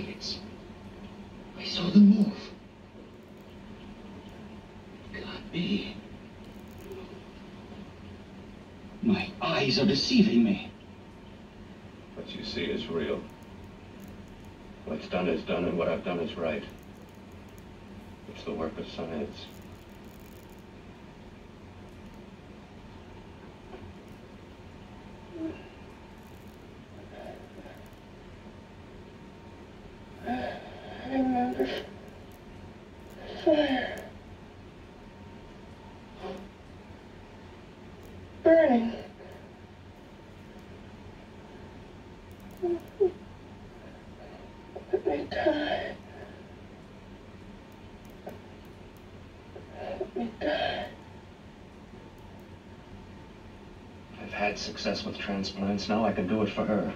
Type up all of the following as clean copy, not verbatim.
eyelids. I saw them move. Can't be. My eyes are deceiving me. What you see is real. What's done is done, and what I've done is right. It's the work of science. I remember fire. Burning. Let me die. Let me die. I've had success with transplants. Now I can do it for her.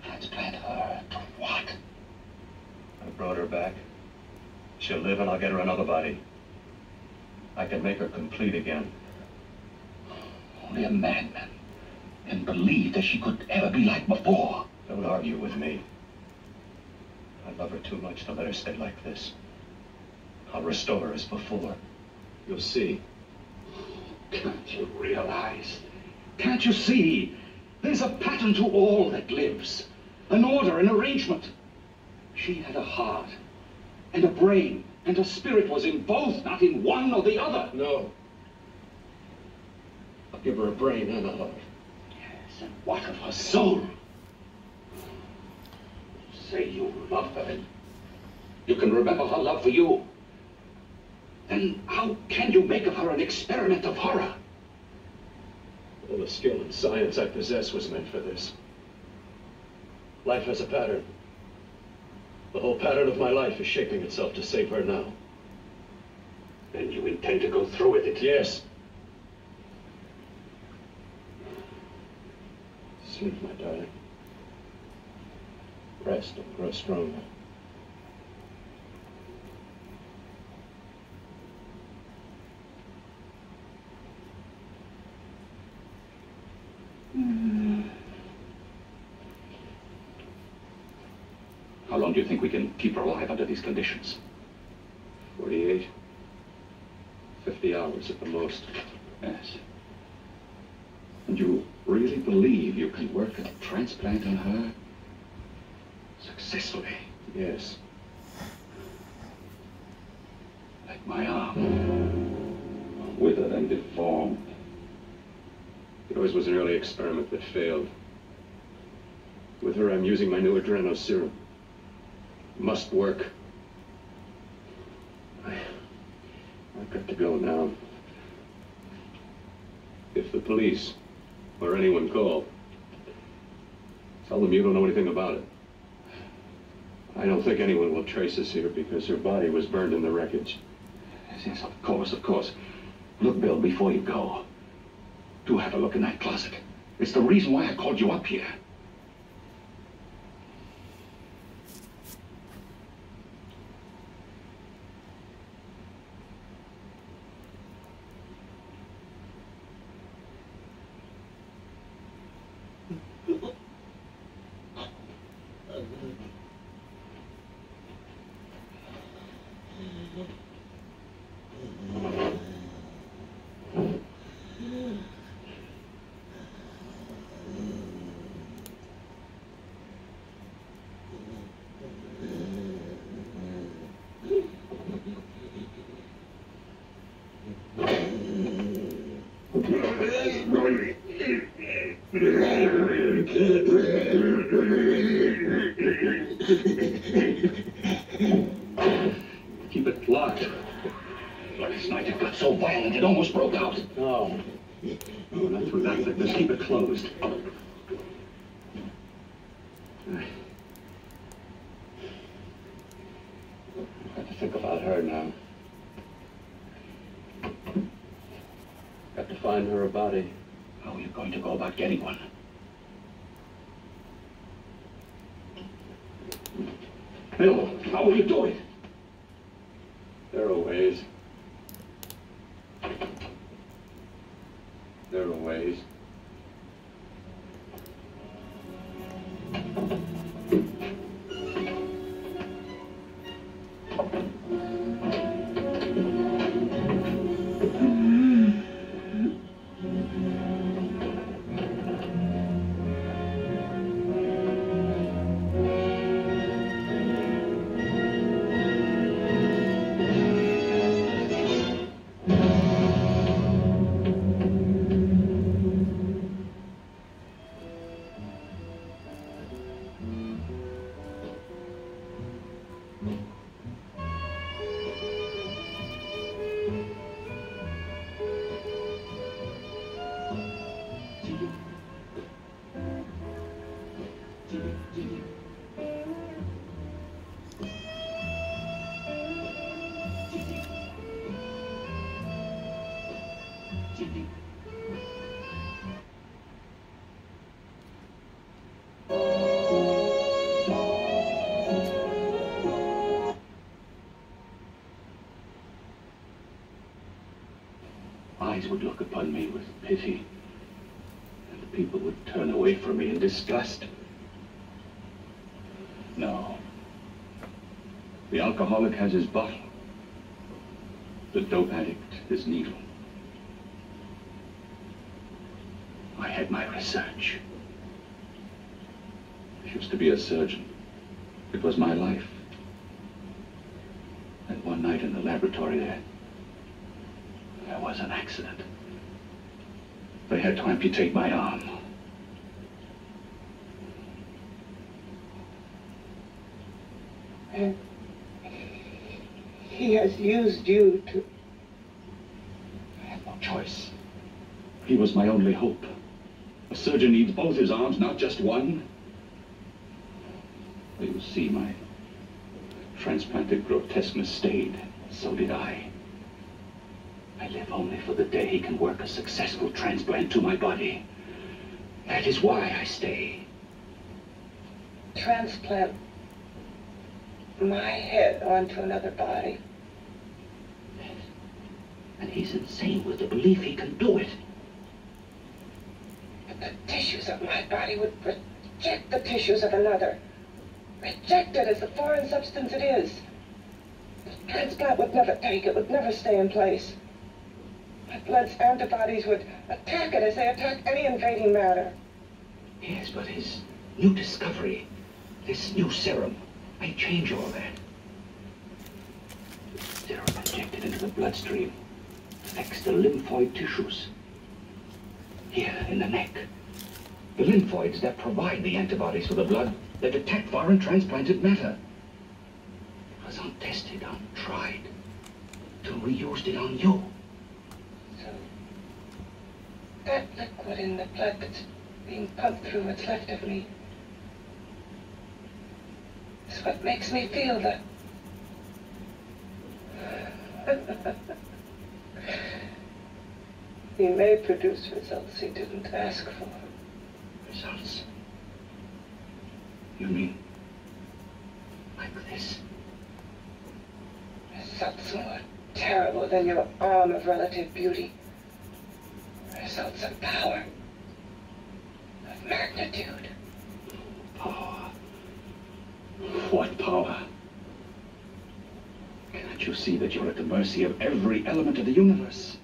Transplant her to what? I brought her back. She'll live and I'll get her another body. I can make her complete again. Only a madman can believe that she could ever be like before. Don't argue with me. I love her too much to let her stay like this. I'll restore her as before. You'll see. Can't you realize? Can't you see? There's a pattern to all that lives. An order, an arrangement. She had a heart and a brain, and her spirit was in both, not in one or the other. No. I'll give her a brain and a heart. Yes, and what of her soul? Say you love her, and you can remember her love for you. Then how can you make of her an experiment of horror? All the skill and science I possess was meant for this. Life has a pattern. The whole pattern of my life is shaping itself to save her now. Then you intend to go through with it? Yes. Sleep, my darling. Rest and grow stronger. How long do you think we can keep her alive under these conditions? 48. 50 hours at the most. Yes. And you really believe you can work a transplant on her successfully? Yes. Like my arm. Withered and deformed. Yours was an early experiment that failed. With her, I'm using my new adreno serum. Must work. I've got to go now. If the police or anyone call, tell them you don't know anything about it. I don't think anyone will trace us here because her body was burned in the wreckage. Yes, of course, of course. Look, Bill, before you go, do have a look in that closet. It's the reason why I called you up here. Keep it locked. Last night it got so violent it almost broke out. No. No, not through that thickness. Keep it closed. I have to think about her now. Got to find her a body. How are you going to go about getting one? Bill, how will you do it? There are ways. There are ways. pity. And people would turn away from me in disgust. No. The alcoholic has his bottle. The dope addict his needle. I had my research. I used to be a surgeon. It was my life. And one night in the laboratory there was an accident. They had to amputate my arm. And he has used you to... I had no choice. He was my only hope. A surgeon needs both his arms, not just one. You see, my transplanted grotesqueness stayed. So did I. I live only for the day he can work a successful transplant to my body. That is why I stay. transplant my head onto another body. And he's insane with the belief he can do it. But the tissues of my body would reject the tissues of another. Reject it as the foreign substance it is. The transplant would never take, it would never stay in place. My blood's antibodies would attack it as they attack any invading matter. Yes, but his new discovery, this new serum, may change all that. Serum injected into the bloodstream affects the lymphoid tissues. Here, in the neck. The lymphoids that provide the antibodies for the blood that detect foreign transplanted matter. It was untested, untried, till we used it on you. So, that liquid in the blood that's being pumped through what's left of me is what makes me feel that. He may produce results he didn't ask for. Results? You mean like this? Results more terrible than your arm of relative beauty. Results of power, of magnitude. Power? What power? Can't you see that you're at the mercy of every element of the universe?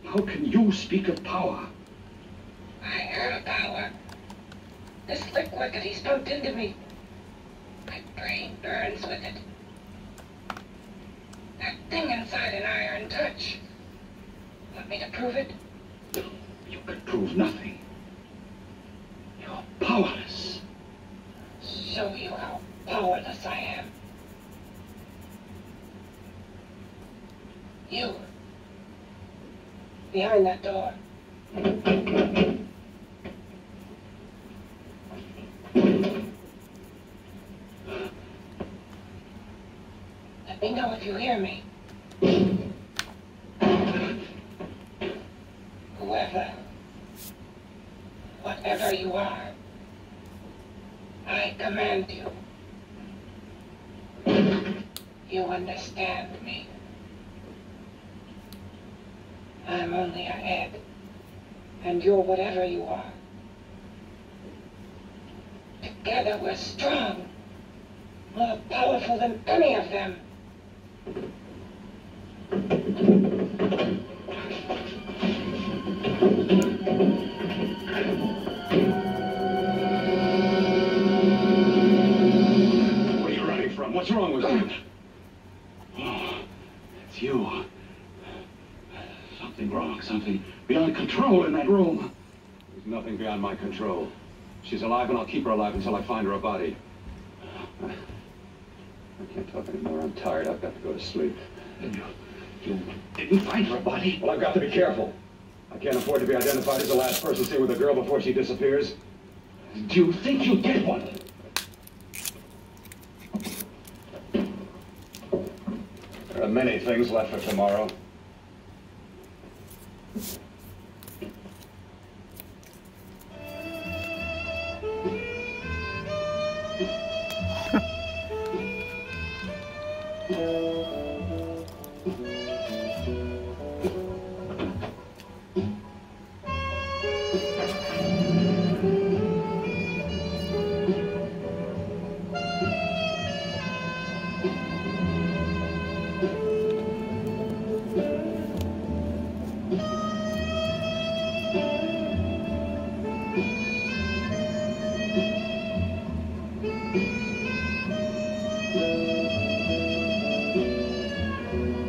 How can you speak of power? I am power. This liquid that he's pumped into me, my brain burns with it. That thing inside an iron touch. Want me to prove it? You can prove nothing. You're powerless. Show you how powerless I am. You. Behind that door. Let me know if you hear me. Whoever, whatever you are, I command you. You understand me. I'm only a head, and you're whatever you are. Together we're strong, more powerful than any of them. What are you running from? What's wrong with you? Oh, it's you. Something wrong, something beyond control in that room. There's nothing beyond my control. She's alive, and I'll keep her alive until I find her a body. I can't talk anymore. I'm tired. I've got to go to sleep. You didn't find her body? Well, I've got to be careful. I can't afford to be identified as the last person seen with a girl before she disappears. Do you think you'll get one? There are many things left for tomorrow.